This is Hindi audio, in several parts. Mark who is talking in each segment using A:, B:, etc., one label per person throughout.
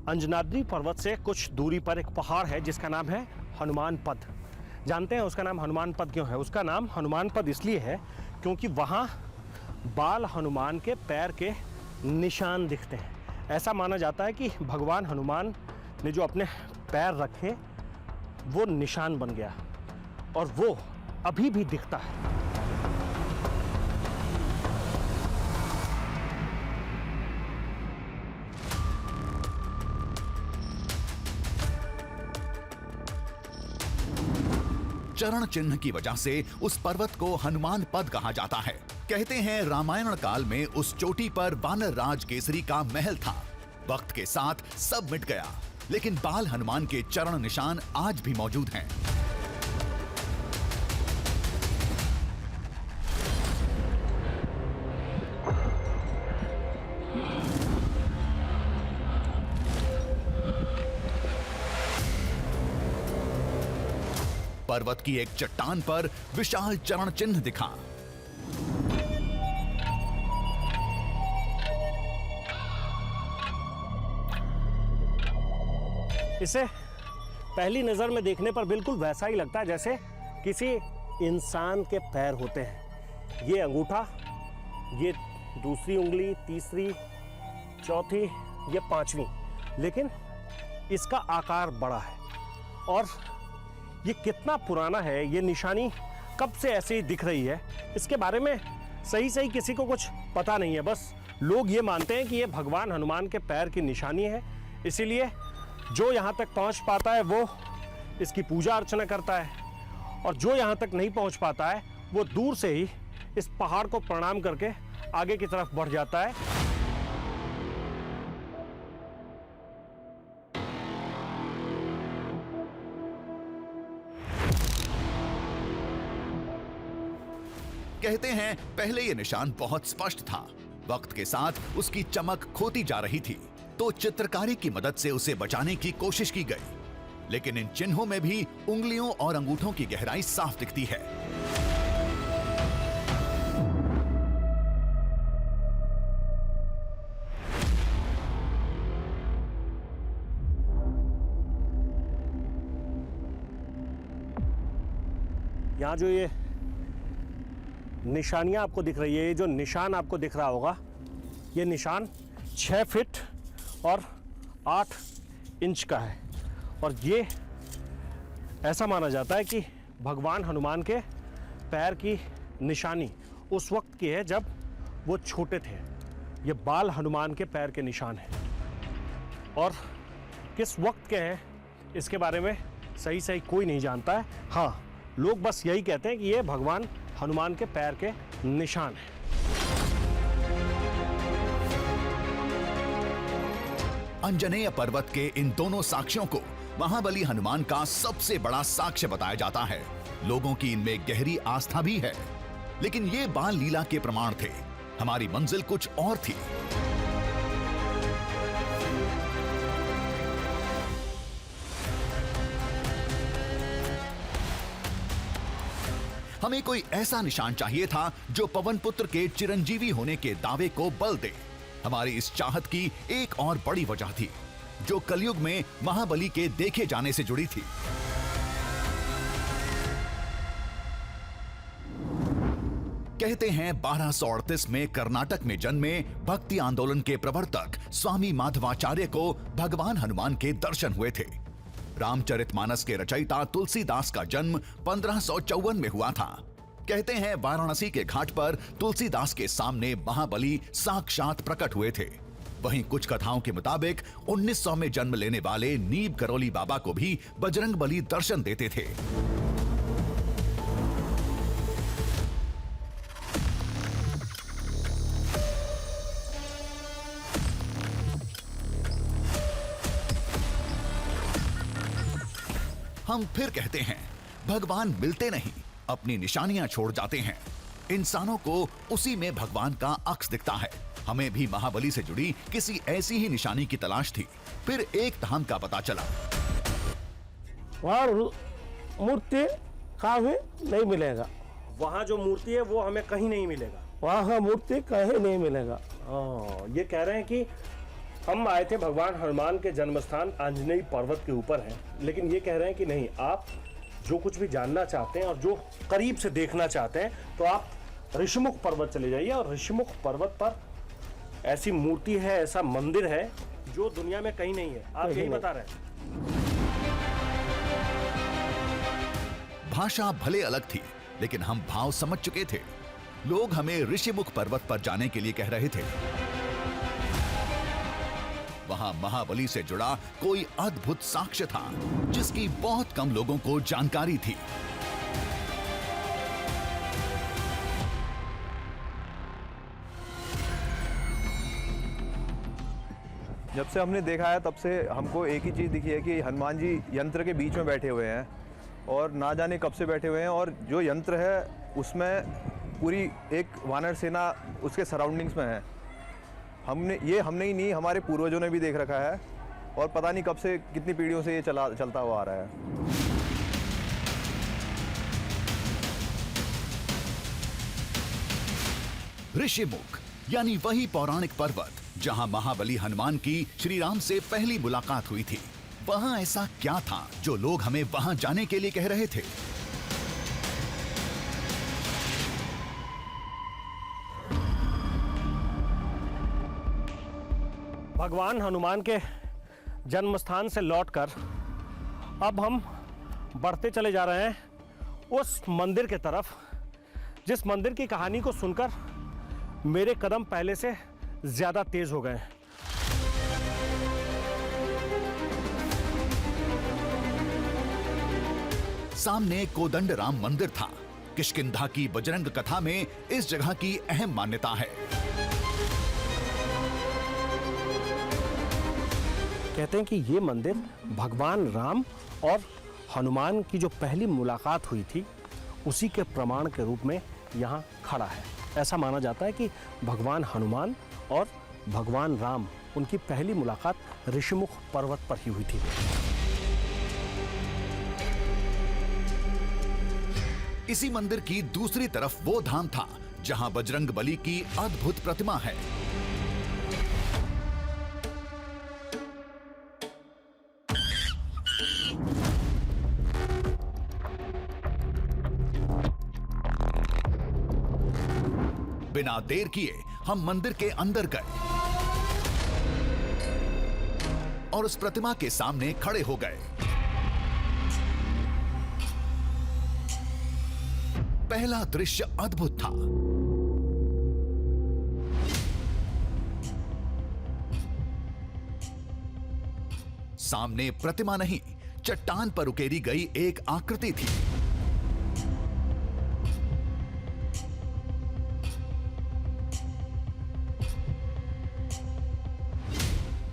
A: अंजनाद्री पर्वत से कुछ दूरी पर एक पहाड़ है जिसका नाम है हनुमान पद। जानते हैं उसका नाम हनुमान पद क्यों है? उसका नाम हनुमान पद इसलिए है क्योंकि वहाँ बाल हनुमान के पैर के निशान दिखते हैं। ऐसा माना जाता है कि भगवान हनुमान ने जो अपने पैर रखे वो निशान बन गया और वो अभी भी दिखता है।
B: चरण चिन्ह की वजह से उस पर्वत को हनुमान पद कहा जाता है। कहते हैं रामायण काल में उस चोटी पर वानर राज केसरी का महल था। वक्त के साथ सब मिट गया, लेकिन बाल हनुमान के चरण निशान आज भी मौजूद हैं। पर्वत की एक चट्टान पर विशाल चरण चिन्ह दिखा।
A: इसे पहली नजर में देखने पर बिल्कुल वैसा ही लगता है जैसे किसी इंसान के पैर होते हैं। ये अंगूठा, ये दूसरी उंगली, तीसरी, चौथी, ये पांचवी, लेकिन इसका आकार बड़ा है। और ये कितना पुराना है, ये निशानी कब से ऐसे ही दिख रही है, इसके बारे में सही किसी को कुछ पता नहीं है। बस लोग ये मानते हैं कि ये भगवान हनुमान के पैर की निशानी है, इसीलिए जो यहाँ तक पहुँच पाता है वो इसकी पूजा अर्चना करता है, और जो यहाँ तक नहीं पहुँच पाता है वो दूर से ही इस पहाड़ को प्रणाम करके आगे की तरफ बढ़ जाता है।
B: कहते हैं पहले ये निशान बहुत स्पष्ट था, वक्त के साथ उसकी चमक खोती जा रही थी, तो चित्रकारी की मदद से उसे बचाने की कोशिश की गई। लेकिन इन चिन्हों में भी उंगलियों और अंगूठों की गहराई साफ दिखती है।
A: यहां जो ये निशानियां आपको दिख रही है, ये जो निशान आपको दिख रहा होगा, ये निशान 6 फीट और 8 इंच का है। और ये ऐसा माना जाता है कि भगवान हनुमान के पैर की निशानी उस वक्त की है जब वो छोटे थे। ये बाल हनुमान के पैर के निशान हैं, और किस वक्त के हैं इसके बारे में सही कोई नहीं जानता है। हाँ, लोग बस यही कहते हैं कि ये भगवान हनुमान के पैर के निशान हैं।
B: अंजनेय पर्वत के इन दोनों साक्ष्यों को महाबली हनुमान का सबसे बड़ा साक्ष्य बताया जाता है। लोगों की इनमें गहरी आस्था भी है, लेकिन ये बाल लीला के प्रमाण थे। हमारी मंजिल कुछ और थी। हमें कोई ऐसा निशान चाहिए था जो पवन पुत्र के चिरंजीवी होने के दावे को बल दे। हमारी इस चाहत की एक और बड़ी वजह थी, जो कलयुग में महाबली के देखे जाने से जुड़ी थी। कहते हैं 1238 में कर्नाटक में जन्मे भक्ति आंदोलन के प्रवर्तक स्वामी माधवाचार्य को भगवान हनुमान के दर्शन हुए थे। रामचरितमानस के रचयिता तुलसीदास का जन्म 1554 में हुआ था। कहते हैं वाराणसी के घाट पर तुलसीदास के सामने महाबली साक्षात प्रकट हुए थे। वहीं कुछ कथाओं के मुताबिक 1900 में जन्म लेने वाले नीब करोली बाबा को भी बजरंगबली दर्शन देते थे। हम फिर कहते हैं, भगवान मिलते नहीं, अपनी निशानियां छोड़ जाते हैं। इंसानों को उसी में भगवान का अक्स दिखता है। हमें भी महाबली से जुड़ी किसी ऐसी ही निशानी की तलाश थी। फिर एक धाम का पता चला।
A: वहाँ मूर्ति कहीं नहीं मिलेगा। वहाँ जो मूर्ति है वो हमें कहीं नहीं मिलेगा। वहाँ मूर्ति कहीं नहीं मिलेगा। ये कह रहे हैं कि हम आए थे भगवान हनुमान के जन्म स्थान आंजनेय पर्वत के ऊपर हैं, लेकिन ये कह रहे हैं कि नहीं, आप जो कुछ भी जानना चाहते हैं और जो करीब से देखना चाहते हैं तो आप ऋषिमुख पर्वत चले जाइए। और ऋषिमुख पर्वत पर ऐसी मूर्ति है, ऐसा मंदिर है जो दुनिया में कहीं नहीं है। आप यही बता रहे हैं।
B: भाषा भले अलग थी, लेकिन हम भाव समझ चुके थे। लोग हमें ऋषिमुख पर्वत पर जाने के लिए कह रहे थे। वहां महाबली से जुड़ा कोई अद्भुत साक्ष्य था जिसकी बहुत कम लोगों को जानकारी थी।
C: जब से हमने देखा है तब से हमको एक ही चीज़ दिखी है कि हनुमान जी यंत्र के बीच में बैठे हुए हैं और ना जाने कब से बैठे हुए हैं, और जो यंत्र है उसमें पूरी एक वानर सेना उसके सराउंडिंग्स में है। हमने ही नहीं, हमारे पूर्वजों ने भी देख रखा है और पता नहीं कब से, कितनी पीढ़ियों से ये चलता हुआ आ रहा है।
B: ऋषिमुख यानी वही पौराणिक पर्वत जहां महाबली हनुमान की श्री राम से पहली मुलाकात हुई थी। वहां ऐसा क्या था जो लोग हमें वहां जाने के लिए कह रहे थे?
A: भगवान हनुमान के जन्म स्थान से लौटकर अब हम बढ़ते चले जा रहे हैं उस मंदिर के तरफ, जिस मंदिर की कहानी को सुनकर मेरे कदम पहले से ज्यादा तेज हो गए हैं।
B: सामने कोदंड राम मंदिर था। किष्किंधा की बजरंग कथा में इस जगह की अहम मान्यता है।
A: कहते हैं कि ये मंदिर भगवान राम और हनुमान की जो पहली मुलाकात हुई थी उसी के प्रमाण के रूप में यहाँ खड़ा है। ऐसा माना जाता है कि भगवान हनुमान और भगवान राम, उनकी पहली मुलाकात ऋषिमुख पर्वत पर ही हुई थी।
B: इसी मंदिर की दूसरी तरफ वो धाम था जहां बजरंग बली की अद्भुत प्रतिमा है। बिना देर किए हम मंदिर के अंदर गए और उस प्रतिमा के सामने खड़े हो गए। पहला दृश्य अद्भुत था। सामने प्रतिमा नहीं, चट्टान पर उकेरी गई एक आकृति थी।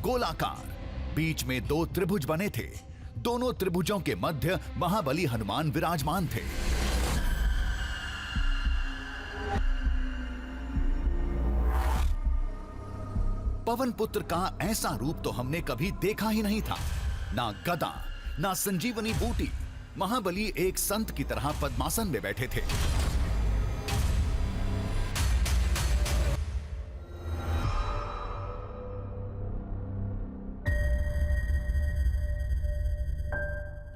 B: गोलाकार, बीच में दो त्रिभुज बने थे। दोनों त्रिभुजों के मध्य महाबली हनुमान विराजमान थे। पवन पुत्र का ऐसा रूप तो हमने कभी देखा ही नहीं था। ना गदा, ना संजीवनी बूटी। महाबली एक संत की तरह पद्मासन में बैठे थे।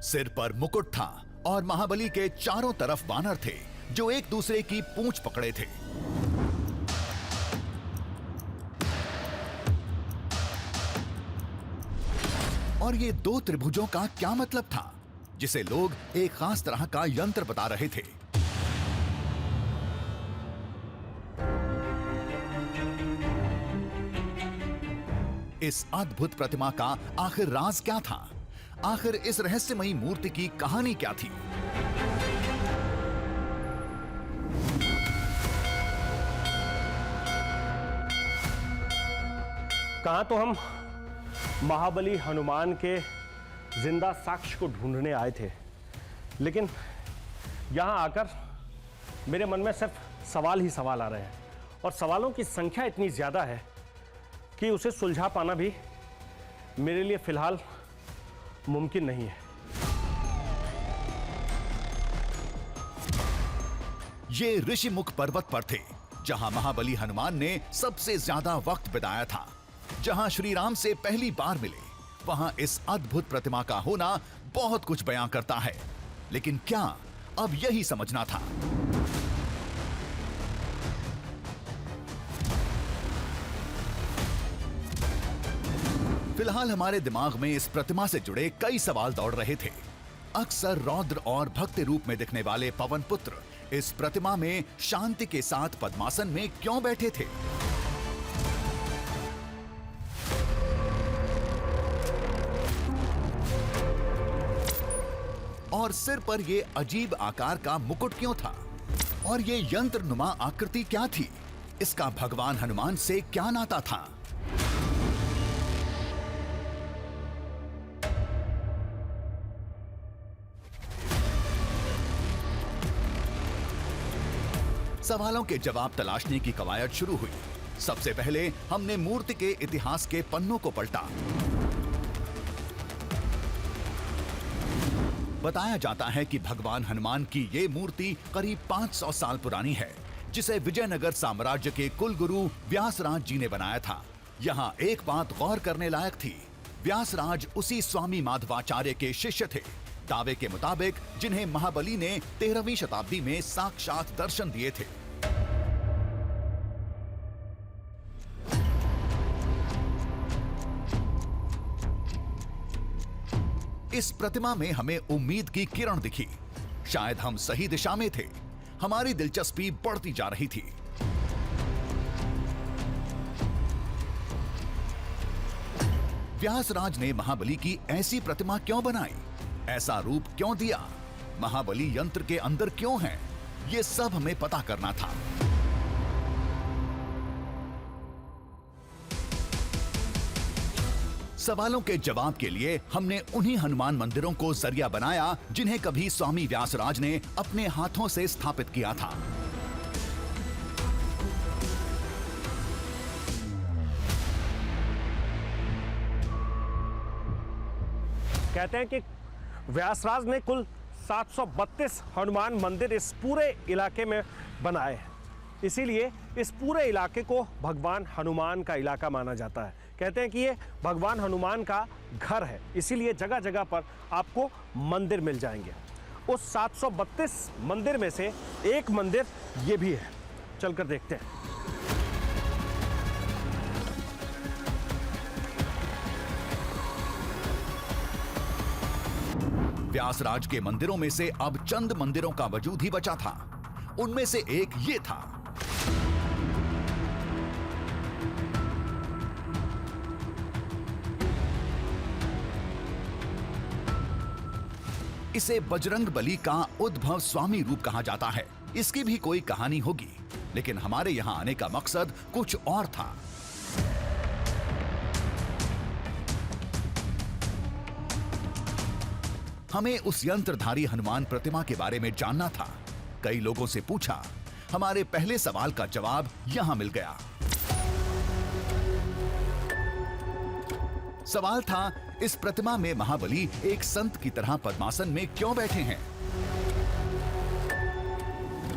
B: सिर पर मुकुट था और महाबली के चारों तरफ वानर थे जो एक दूसरे की पूंछ पकड़े थे। और ये दो त्रिभुजों का क्या मतलब था जिसे लोग एक खास तरह का यंत्र बता रहे थे? इस अद्भुत प्रतिमा का आखिर राज क्या था? आखिर इस रहस्यमयी मूर्ति की कहानी क्या थी?
A: कहाँ तो हम महाबली हनुमान के जिंदा साक्ष्य को ढूंढने आए थे, लेकिन यहाँ आकर मेरे मन में सिर्फ सवाल ही सवाल आ रहे हैं और सवालों की संख्या इतनी ज़्यादा है कि उसे सुलझा पाना भी मेरे लिए फिलहाल मुमकिन नहीं है।
B: ये ऋषिमुख पर्वत पर थे जहां महाबली हनुमान ने सबसे ज्यादा वक्त बिताया था। जहां श्री राम से पहली बार मिले, वहां इस अद्भुत प्रतिमा का होना बहुत कुछ बयां करता है। लेकिन क्या अब यही समझना था? फिलहाल हमारे दिमाग में इस प्रतिमा से जुड़े कई सवाल दौड़ रहे थे। अक्सर रौद्र और भक्ति रूप में दिखने वाले पवन पुत्र इस प्रतिमा में शांति के साथ पद्मासन में क्यों बैठे थे? और सिर पर ये अजीब आकार का मुकुट क्यों था? और ये यंत्रनुमा आकृति क्या थी? इसका भगवान हनुमान से क्या नाता था? सवालों के जवाब तलाशने की कवायद शुरू हुई। सबसे पहले हमने मूर्ति के इतिहास के पन्नों को पलटा। बताया जाता है कि भगवान हनुमान की ये मूर्ति करीब 500 साल पुरानी है, जिसे विजयनगर साम्राज्य के कुलगुरु व्यासराज जी ने बनाया था। यहाँ एक बात गौर करने लायक थी, व्यासराज उसी स्वामी माधवाचार्य के शिष्य थे। दावे के मुताबिक जिन्हें महाबली ने 13वीं शताब्दी में साक्षात दर्शन दिए थे। इस प्रतिमा में हमें उम्मीद की किरण दिखी। शायद हम सही दिशा में थे। हमारी दिलचस्पी बढ़ती जा रही थी। व्यासराज ने महाबली की ऐसी प्रतिमा क्यों बनाई? ऐसा रूप क्यों दिया? महाबली यंत्र के अंदर क्यों है? ये सब हमें पता करना था। सवालों के जवाब के लिए हमने उन्हीं हनुमान मंदिरों को जरिया बनाया जिन्हें कभी स्वामी व्यासराज ने अपने हाथों से स्थापित किया था।
A: कहते हैं कि व्यासराज ने कुल 732 हनुमान मंदिर इस पूरे इलाके में बनाए हैं। इसीलिए इस पूरे इलाके को भगवान हनुमान का इलाका माना जाता है। कहते हैं कि ये भगवान हनुमान का घर है, इसीलिए जगह जगह पर आपको मंदिर मिल जाएंगे। उस 732 मंदिर में से एक मंदिर ये भी है, चलकर देखते हैं।
B: व्यासराज के मंदिरों में से अब चंद मंदिरों का वजूद ही बचा था। उनमें से एक ये था। इसे बजरंग बली का उद्भव स्वामी रूप कहा जाता है। इसकी भी कोई कहानी होगी, लेकिन हमारे यहां आने का मकसद कुछ और था। हमें उस यंत्रधारी हनुमान प्रतिमा के बारे में जानना था। कई लोगों से पूछा। हमारे पहले सवाल का जवाब यहां मिल गया। सवाल था, इस प्रतिमा में महाबली एक संत की तरह पद्मासन में क्यों बैठे हैं?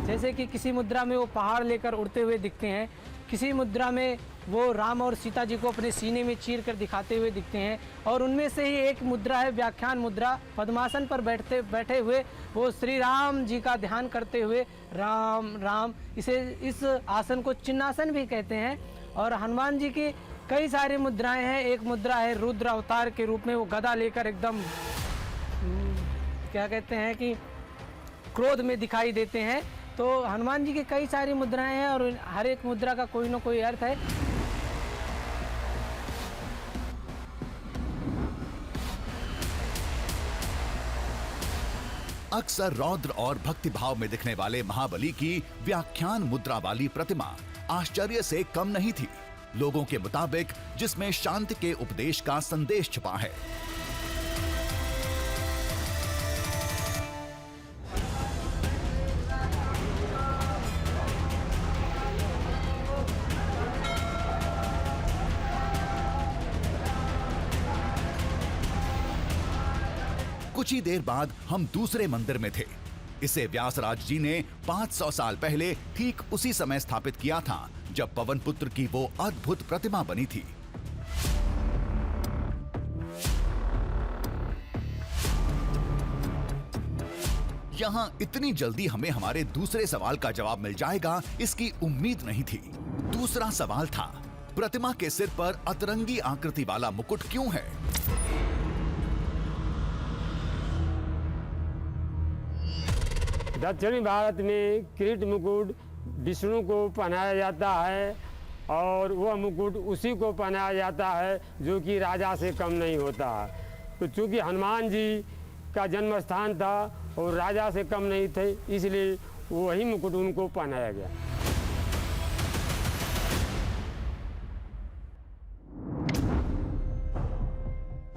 D: जैसे कि किसी मुद्रा में वो पहाड़ लेकर उड़ते हुए दिखते हैं, किसी मुद्रा में वो राम और सीता जी को अपने सीने में चीर कर दिखाते हुए दिखते हैं, और उनमें से ही एक मुद्रा है व्याख्यान मुद्रा। पद्मासन पर बैठे हुए वो श्री राम जी का ध्यान करते हुए राम राम, इस आसन को चिन्हासन भी कहते हैं। और हनुमान जी की कई सारी मुद्राएं हैं। एक मुद्रा है रुद्र अवतार के रूप में, वो गदा लेकर एकदम क्या कहते हैं कि क्रोध में दिखाई देते हैं। तो हनुमान जी की कई सारी मुद्राएं हैं और हर एक मुद्रा का कोई ना कोई अर्थ है।
B: अक्सर रौद्र और भक्तिभाव में दिखने वाले महाबली की व्याख्यान मुद्रा वाली प्रतिमा आश्चर्य से कम नहीं थी। लोगों के मुताबिक जिसमें शांति के उपदेश का संदेश छुपा है। कुछ ही देर बाद हम दूसरे मंदिर में थे। इसे व्यासराज जी ने 500 साल पहले ठीक उसी समय स्थापित किया था जब पवन पुत्र की वो अद्भुत प्रतिमा बनी थी। यहाँ इतनी जल्दी हमें हमारे दूसरे सवाल का जवाब मिल जाएगा, इसकी उम्मीद नहीं थी। दूसरा सवाल था, प्रतिमा के सिर पर अतरंगी आकृति वाला मुकुट क्यों है?
E: दक्षिणी भारत में किरीट मुकुट विष्णु को पहनाया जाता है और वह मुकुट उसी को पहनाया जाता है जो कि राजा से कम नहीं होता। तो चूंकि हनुमान जी का जन्म स्थान था और राजा से कम नहीं थे, इसलिए वही मुकुट उनको पहनाया गया।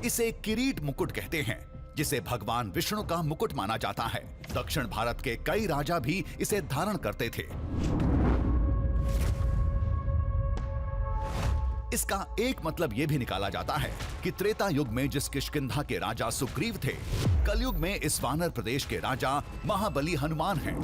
B: इसे किरीट मुकुट कहते हैं, जिसे भगवान विष्णु का मुकुट माना जाता है। दक्षिण भारत के कई राजा भी इसे धारण करते थे। इसका एक मतलब यह भी निकाला जाता है कि त्रेता युग में जिस किष्किंधा के राजा सुग्रीव थे, कलयुग में इस वानर प्रदेश के राजा महाबली हनुमान हैं।